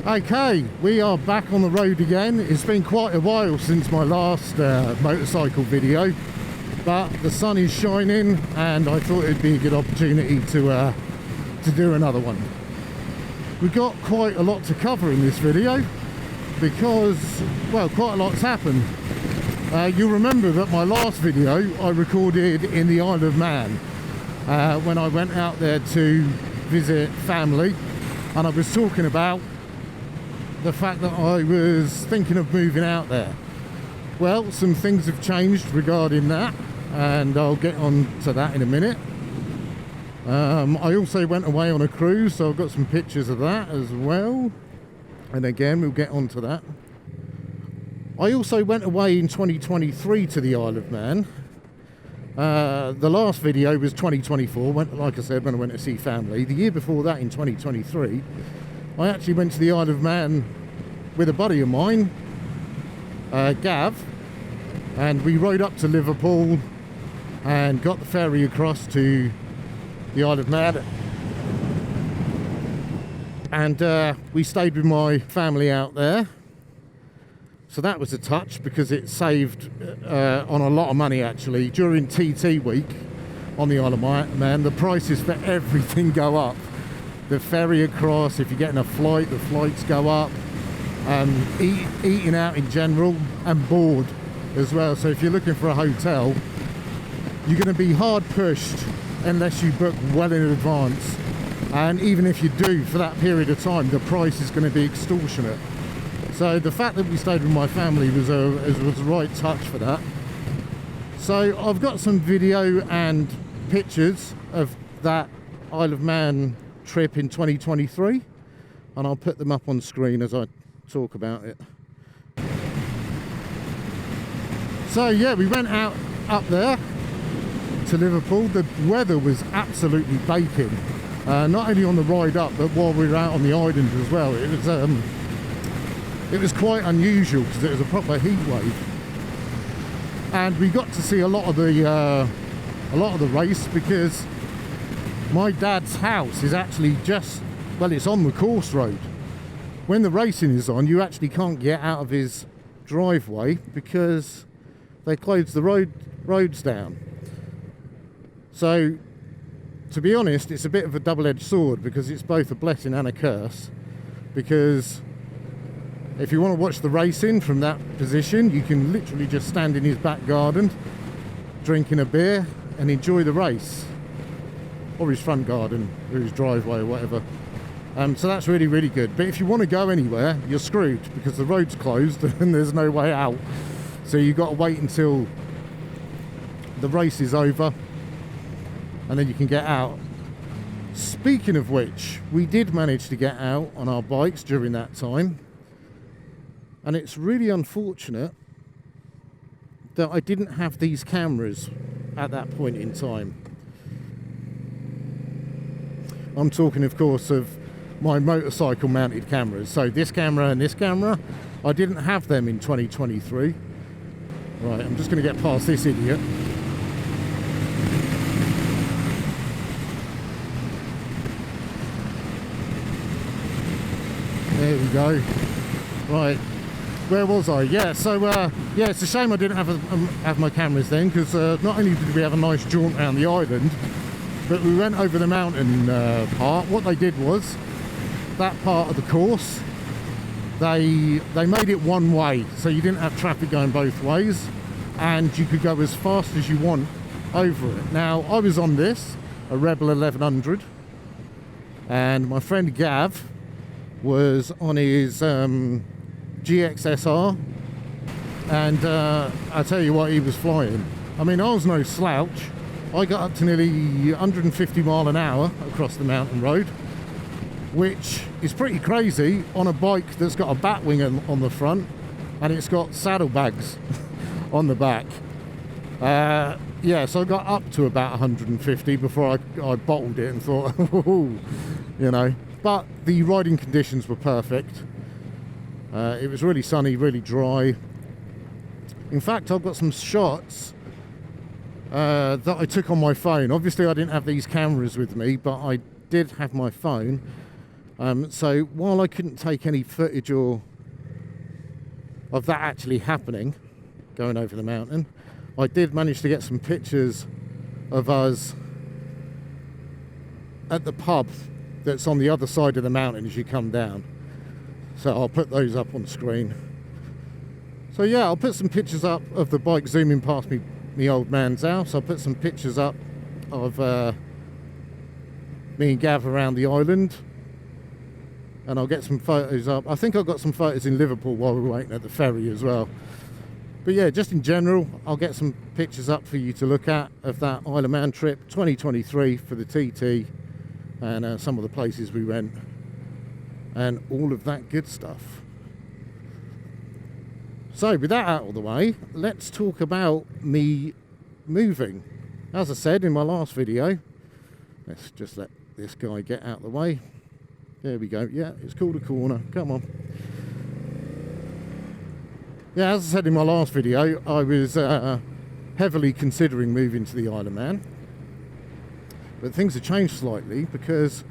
Okay, we are back on the road again. It's been quite a while since my last motorcycle video, but the sun is shining and I thought it'd be a good opportunity to do another one. We've got quite a lot to cover in this video because, well, quite a lot's happened. You'll remember that my last video I recorded in the Isle of Man when I went out there to visit family, and I was talking about the fact that I was thinking of moving out there. Well, some things have changed regarding that, and I'll get on to that in a minute. I also went away on a cruise, so I've got some pictures of that as well, and again we'll get on to that. I also went away in 2023 to the Isle of Man. The last video was 2024, like I said, when I went to see family. The year before that, in 2023, I actually went to the Isle of Man with a buddy of mine, Gav, and we rode up to Liverpool and got the ferry across to the Isle of Man, and we stayed with my family out there. So that was a touch because it saved on a lot of money actually. During TT week on the Isle of Man, the prices for everything go up. The ferry across, if you're getting a flight, the flights go up. Eating out in general, and board as well. So if you're looking for a hotel, you're going to be hard pushed unless you book well in advance. And even if you do, for that period of time, the price is going to be extortionate. So the fact that we stayed with my family was the right touch for that. So I've got some video and pictures of that Isle of Man trip in 2023, and I'll put them up on screen as I talk about it. So yeah, we went out up there to Liverpool. The weather was absolutely baking, not only on the ride up, but while we were out on the island as well. It was quite unusual because it was a proper heat wave, and we got to see a lot of the race because my dad's house is actually it's on the course road. When the racing is on, you actually can't get out of his driveway because they closed the roads down. So, to be honest, it's a bit of a double-edged sword because it's both a blessing and a curse. Because if you want to watch the racing from that position, you can literally just stand in his back garden, drinking a beer, and enjoy the race. Or his front garden, or his driveway, or whatever. So that's really, really good. But if you want to go anywhere, you're screwed because the road's closed and there's no way out. So you've got to wait until the race is over and then you can get out. Speaking of which, we did manage to get out on our bikes during that time. And it's really unfortunate that I didn't have these cameras at that point in time. I'm talking, of course, of my motorcycle mounted cameras. So this camera and this camera, I didn't have them in 2023. Right, I'm just going to get past this idiot. There we go. Right, where was I? Yeah, so yeah, it's a shame I didn't have my cameras then, because not only did we have a nice jaunt around the island, but we went over the mountain part. What they did was, that part of the course, they made it one way, so you didn't have traffic going both ways, and you could go as fast as you want over it. Now, I was on this, a Rebel 1100, and my friend Gav was on his GXSR, and I tell you what, he was flying. I mean, I was no slouch. I got up to nearly 150 mile an hour across the mountain road, which is pretty crazy on a bike that's got a bat wing on the front and it's got saddlebags on the back. Yeah, so I got up to about 150 before I bottled it and thought, you know. But the riding conditions were perfect. It was really sunny, really dry. In fact, I've got some shots that I took on my phone. Obviously, I didn't have these cameras with me, but I did have my phone. So while I couldn't take any footage of that actually happening, going over the mountain, I did manage to get some pictures of us at the pub that's on the other side of the mountain as you come down. So I'll put those up on screen. So yeah, I'll put some pictures up of the bike zooming past me old man's house. I'll put some pictures up of me and Gav around the island. And I'll get some photos up. I think I've got some photos in Liverpool while we're waiting at the ferry as well. But yeah, just in general, I'll get some pictures up for you to look at of that Isle of Man trip 2023 for the TT, and some of the places we went and all of that good stuff. So with that out of the way, let's talk about me moving. As I said in my last video, let's just let this guy get out of the way. There we go. Yeah, it's called a corner. Come on. Yeah, as I said in my last video, I was heavily considering moving to the Isle of Man. But things have changed slightly because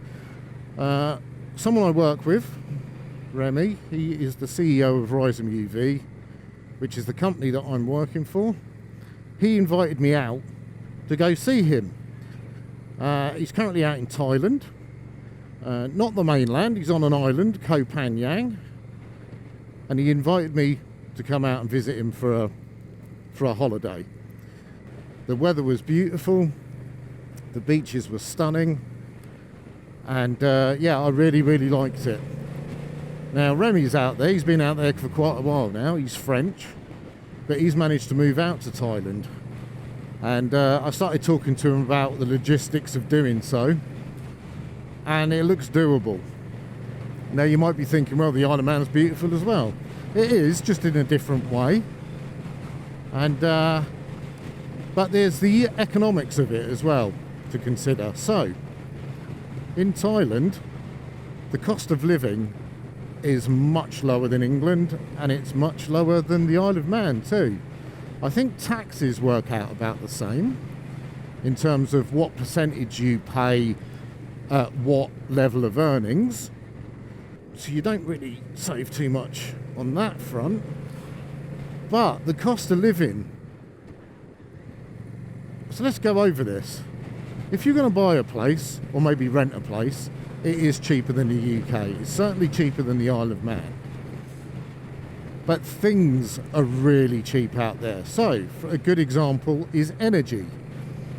someone I work with, Remy, he is the CEO of Horizon UV, which is the company that I'm working for. He invited me out to go see him. He's currently out in Thailand. Not the mainland, he's on an island, Pha-ngan, and he invited me to come out and visit him for a holiday. The weather was beautiful, the beaches were stunning, and yeah, I really liked it. Now Remy's out there, he's been out there for quite a while now, he's French, but he's managed to move out to Thailand, and I started talking to him about the logistics of doing so. And it looks doable. Now you might be thinking, well, the Isle of Man's beautiful as well. It is, just in a different way. And but there's the economics of it as well to consider. So in Thailand, the cost of living is much lower than England, and it's much lower than the Isle of Man too. I think taxes work out about the same in terms of what percentage you pay at what level of earnings, so you don't really save too much on that front. But the cost of living, so let's go over this. If you're going to buy a place or maybe rent a place, it is cheaper than the UK. It's certainly cheaper than the Isle of Man, but things are really cheap out there. So a good example is energy.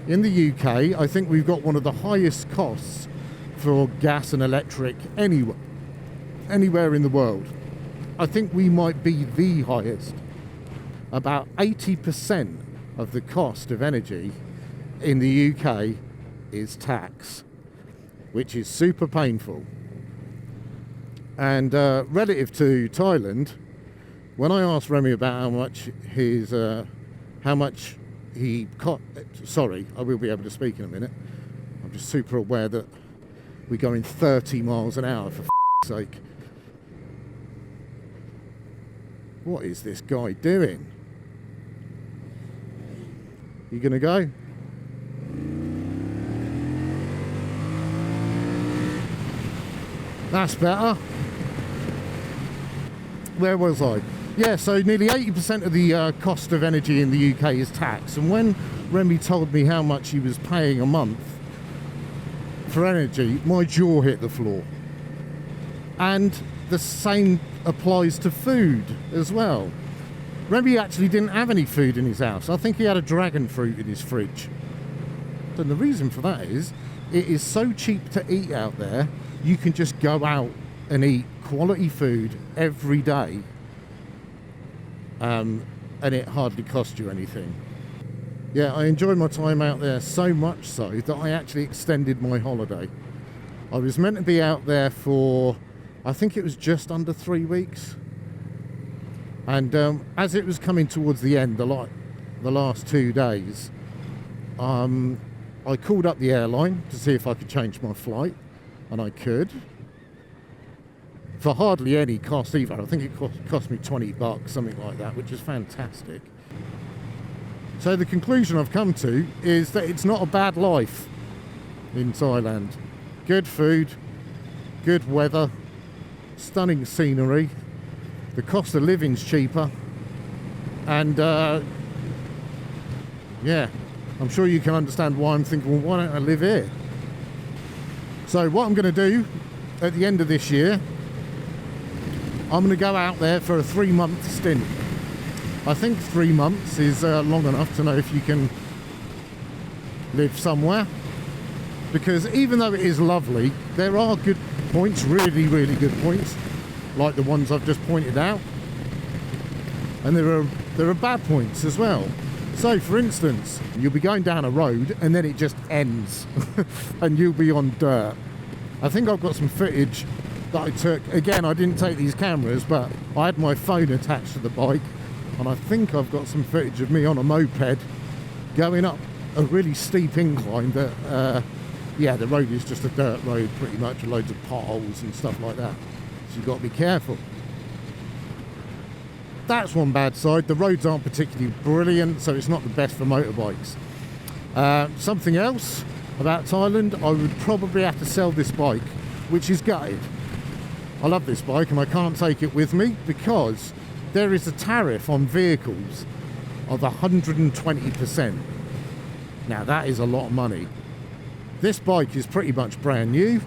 In the UK, I think we've got one of the highest costs for gas and electric anywhere in the world. I think we might be the highest. About 80% of the cost of energy in the UK is tax, which is super painful. And relative to Thailand, when I asked Remy about how much he sorry, I will be able to speak in a minute. I'm just super aware that we're going 30 miles an hour, for f***'s sake. What is this guy doing? You gonna go? That's better. Where was I? Yeah, so nearly 80% of the cost of energy in the UK is tax. And when Remy told me how much he was paying a month for energy, my jaw hit the floor. And the same applies to food as well. Remy actually didn't have any food in his house. I think he had a dragon fruit in his fridge. And the reason for that is, it is so cheap to eat out there, you can just go out and eat quality food every day, and it hardly costs you anything. Yeah, I enjoyed my time out there so much so that I actually extended my holiday. I was meant to be out there for, I think it was just under 3 weeks. And as it was coming towards the end, the last 2 days, I called up the airline to see if I could change my flight, and I could. For hardly any cost either. I think it cost me $20, something like that, which is fantastic. So the conclusion I've come to is that it's not a bad life in Thailand. Good food, good weather, stunning scenery, the cost of living's cheaper, and yeah, I'm sure you can understand why I'm thinking, well, why don't I live here? So what I'm going to do at the end of this year, I'm going to go out there for a 3-month stint. I think 3 months is long enough to know if you can live somewhere, because even though it is lovely, there are good points, really, really good points, like the ones I've just pointed out, and there are bad points as well. So for instance, you'll be going down a road and then it just ends and you'll be on dirt. I think I've got some footage that I took. Again, I didn't take these cameras, but I had my phone attached to the bike, and I think I've got some footage of me on a moped going up a really steep incline that yeah, the road is just a dirt road pretty much, with loads of potholes and stuff like that, so you've got to be careful. That's one bad side. The roads aren't particularly brilliant, so it's not the best for motorbikes. Something else about Thailand, I would probably have to sell this bike, which is gutted. I love this bike and I can't take it with me because there is a tariff on vehicles of 120%. Now that is a lot of money. This bike is pretty much brand new.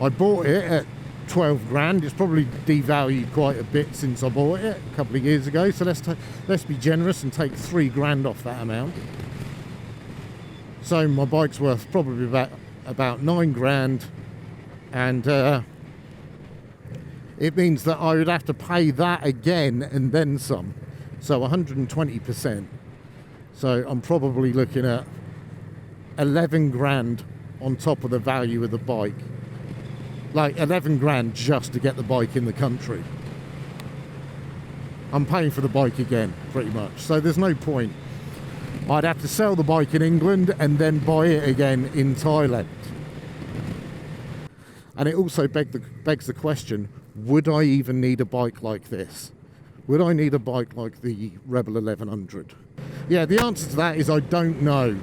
I bought it at 12 grand. It's probably devalued quite a bit since I bought it a couple of years ago, so let's be generous and take 3 grand off that amount. So my bike's worth probably about 9 grand, and it means that I would have to pay that again and then some, so 120%. So I'm probably looking at 11 grand on top of the value of the bike. Like 11 grand just to get the bike in the country. I'm paying for the bike again, pretty much. So there's no point. I'd have to sell the bike in England and then buy it again in Thailand. And it also begs the question, would I even need a bike like this? Would I need a bike like the Rebel 1100? Yeah, the answer to that is I don't know.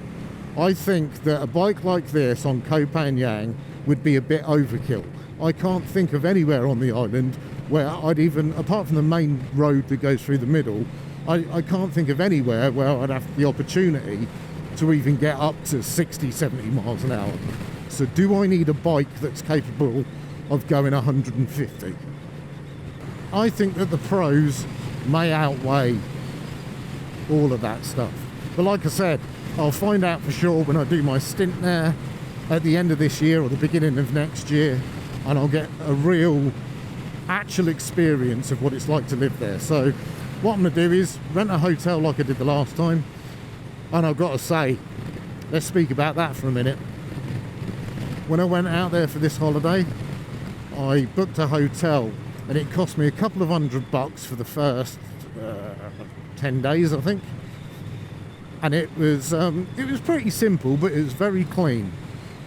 I think that a bike like this on Koh Phangan would be a bit overkill. I can't think of anywhere on the island where I'd even, apart from the main road that goes through the middle, I can't think of anywhere where I'd have the opportunity to even get up to 60, 70 miles an hour. So do I need a bike that's capable of going 150? I think that the pros may outweigh all of that stuff. But like I said, I'll find out for sure when I do my stint there at the end of this year or the beginning of next year, and I'll get a real actual experience of what it's like to live there. So what I'm going to do is rent a hotel like I did the last time, and I've got to say, let's speak about that for a minute. When I went out there for this holiday, I booked a hotel and it cost me a couple of $100 for the first 10 days, I think. And it was pretty simple, but it was very clean.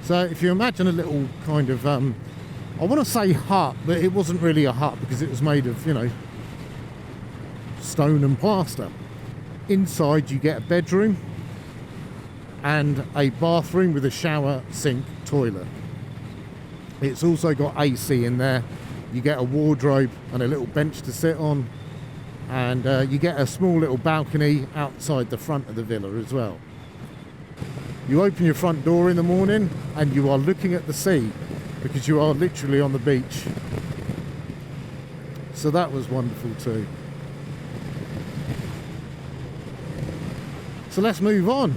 So if you imagine a little kind of, I want to say hut, but it wasn't really a hut because it was made of, you know, stone and plaster. Inside you get a bedroom and a bathroom with a shower, sink, toilet. It's also got AC in there. You get a wardrobe and a little bench to sit on, and you get a small little balcony outside the front of the villa as well. You open your front door in the morning and you are looking at the sea because you are literally on the beach. So that was wonderful too. So let's move on.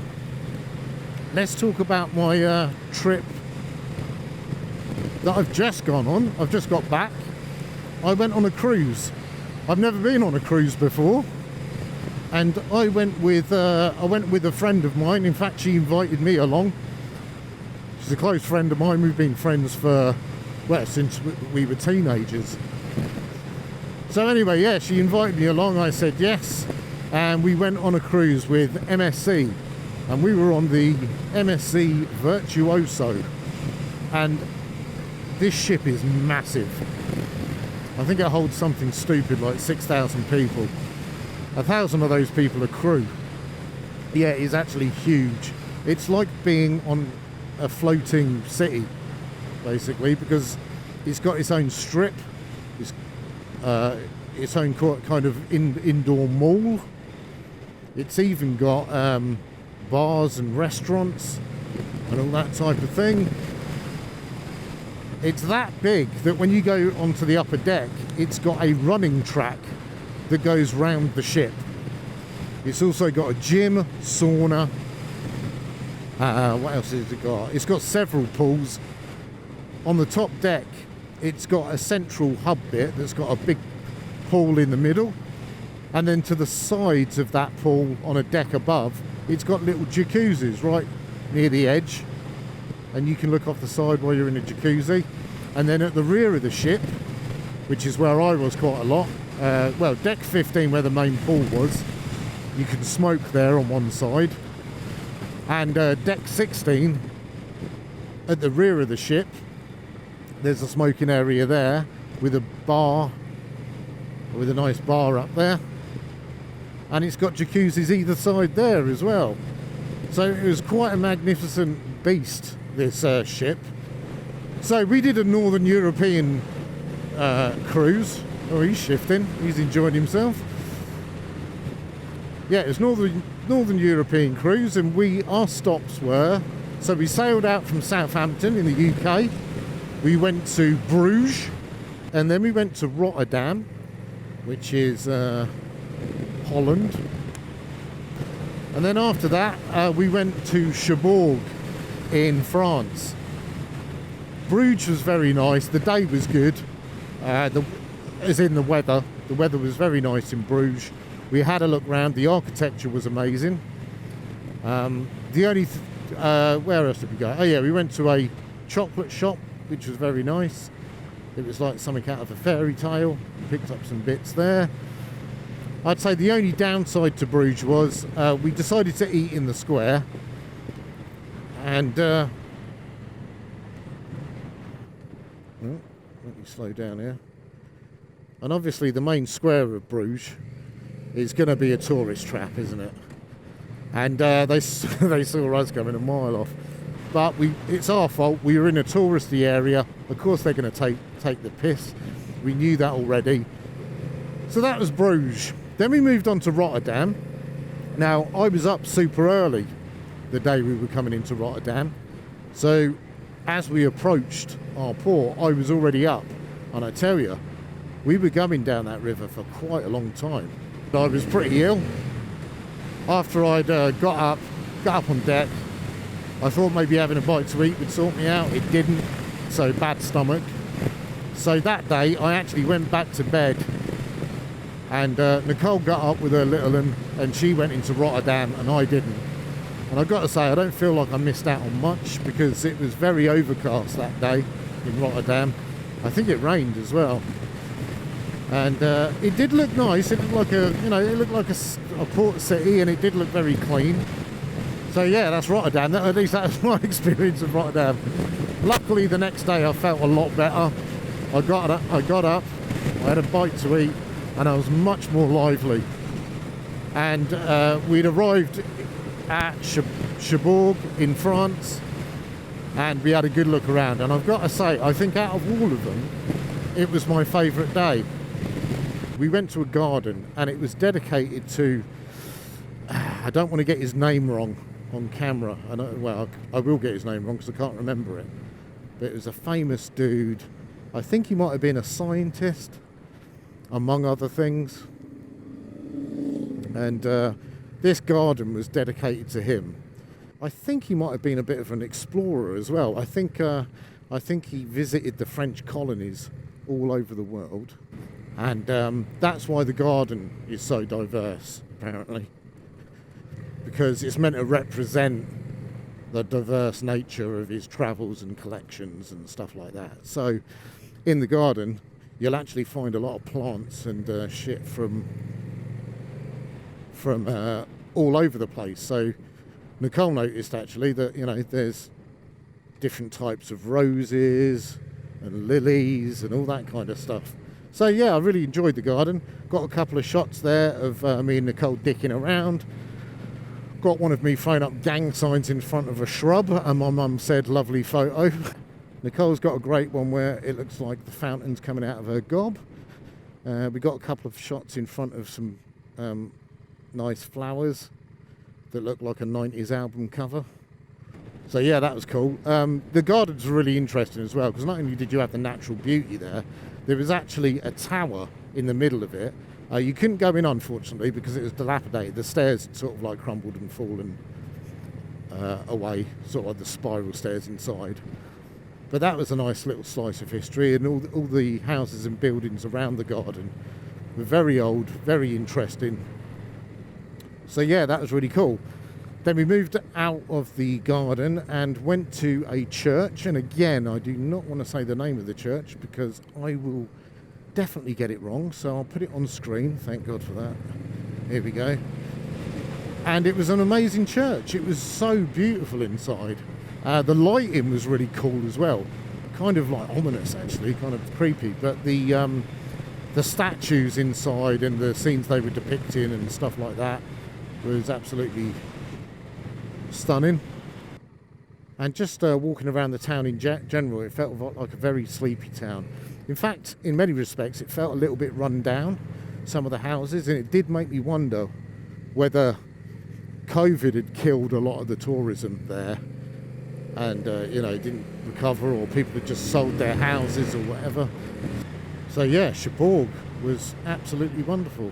Let's talk about my trip that I've just gone on. I've just got back. I went on a cruise. I've never been on a cruise before, and I went with a friend of mine. In fact, she invited me along. She's a close friend of mine. We've been friends for, well, since we were teenagers. So anyway, yeah, she invited me along. I said yes, and we went on a cruise with MSC, and we were on the MSC Virtuoso, and this ship is massive. I think it holds something stupid like 6,000 people. 1,000 of those people are crew. Yeah, it is actually huge. It's like being on a floating city, basically, because It's got its own strip, its, its own kind of indoor mall. It's even got bars and restaurants and all that type of thing. It's that big that when you go onto the upper deck, it's got a running track that goes round the ship. It's also got a gym, sauna. What else has it got? It's got several pools. On the top deck, it's got a central hub bit that's got a big pool in the middle. And then to the sides of that pool on a deck above, it's got little jacuzzis right near the edge. And you can look off the side while you're in a jacuzzi. And then at the rear of the ship, which is where I was quite a lot, well, deck 15 where the main pool was, you can smoke there on one side. And deck 16, at the rear of the ship, there's a smoking area there with a bar, with a nice bar up there. And it's got jacuzzis either side there as well. So it was quite a magnificent beast, this ship. So we did a Northern European cruise. Oh, he's shifting. He's enjoying himself. Yeah, it was Northern European cruise, and our stops were, so we sailed out from Southampton in the UK. We went to Bruges, and then we went to Rotterdam, which is Holland. And then after that, we went to Cherbourg in France. Bruges was very nice. The day was good, as in the weather. The weather was very nice in Bruges. We had a look round. The architecture was amazing. The only where else did we go? Oh yeah, we went to a chocolate shop, which was very nice. It was like something out of a fairy tale. Picked up some bits there. I'd say the only downside to Bruges was we decided to eat in the square, and let me slow down here. And obviously the main square of Bruges is going to be a tourist trap, isn't it? And they saw us coming a mile off. But it's our fault. We were in a touristy area. Of course they're going to take the piss. We knew that already. So that was Bruges. Then we moved on to Rotterdam. Now, I was up super early the day we were coming into Rotterdam. So as we approached our port, I was already up. And I tell you, we were going down that river for quite a long time. I was pretty ill. After I'd got up on deck, I thought maybe having a bite to eat would sort me out. It didn't, so bad stomach. So that day, I actually went back to bed, and Nicole got up with her little one, and she went into Rotterdam, and I didn't. And I've got to say, I don't feel like I missed out on much, because it was very overcast that day in Rotterdam. I think it rained as well. And it did look nice. It looked like a port city, and it did look very clean. So yeah, that's Rotterdam. At least that was my experience of Rotterdam. Luckily, the next day I felt a lot better. I got up, I had a bite to eat, and I was much more lively. And we'd arrived at Cherbourg in France, and we had a good look around. And I've got to say, I think out of all of them, it was my favourite day. We went to a garden, and it was dedicated to, I don't want to get his name wrong on camera. I will get his name wrong because I can't remember it. But it was a famous dude. I think he might have been a scientist, among other things. And this garden was dedicated to him. I think he might have been a bit of an explorer as well. I think he visited the French colonies all over the world. And that's why the garden is so diverse, apparently. Because it's meant to represent the diverse nature of his travels and collections and stuff like that. So in the garden, you'll actually find a lot of plants and shit from all over the place. So Nicole noticed actually that, there's different types of roses and lilies and all that kind of stuff. So yeah, I really enjoyed the garden. Got a couple of shots there of me and Nicole dicking around. Got one of me throwing up gang signs in front of a shrub, and my mum said, "Lovely photo." Nicole's got a great one where it looks like the fountain's coming out of her gob. We got a couple of shots in front of some nice flowers that look like a 90s album cover. So yeah, that was cool. The gardens were really interesting as well, because not only did you have the natural beauty there, there was actually a tower in the middle of it. You couldn't go in, unfortunately, because it was dilapidated. The stairs had sort of like crumbled and fallen away, sort of like the spiral stairs inside. But that was a nice little slice of history, and all the houses and buildings around the garden were very old, very interesting. So yeah, that was really cool. Then we moved out of the garden and went to a church, and again, I do not want to say the name of the church because I will definitely get it wrong, so I'll put it on screen. Thank God for that. Here we go. And it was an amazing church. It was so beautiful inside. The lighting was really cool as well, kind of like ominous actually, kind of creepy, but the statues inside and the scenes they were depicting and stuff like that was absolutely stunning. And just walking around the town in general, it felt like a very sleepy town. In fact, in many respects, it felt a little bit run down, some of the houses, and it did make me wonder whether COVID had killed a lot of the tourism there and, you know, didn't recover, or people had just sold their houses or whatever. So yeah, Cherbourg was absolutely wonderful.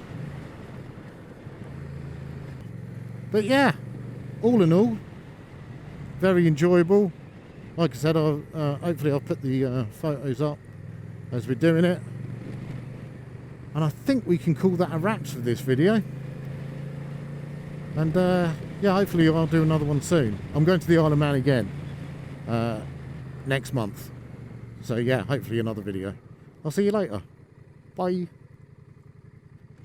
But yeah, all in all, very enjoyable. Like I said, hopefully I'll put the photos up as we're doing it. And I think we can call that a wrap for this video. And yeah, hopefully I'll do another one soon. I'm going to the Isle of Man again next month. So yeah, hopefully another video. I'll see you later. Bye.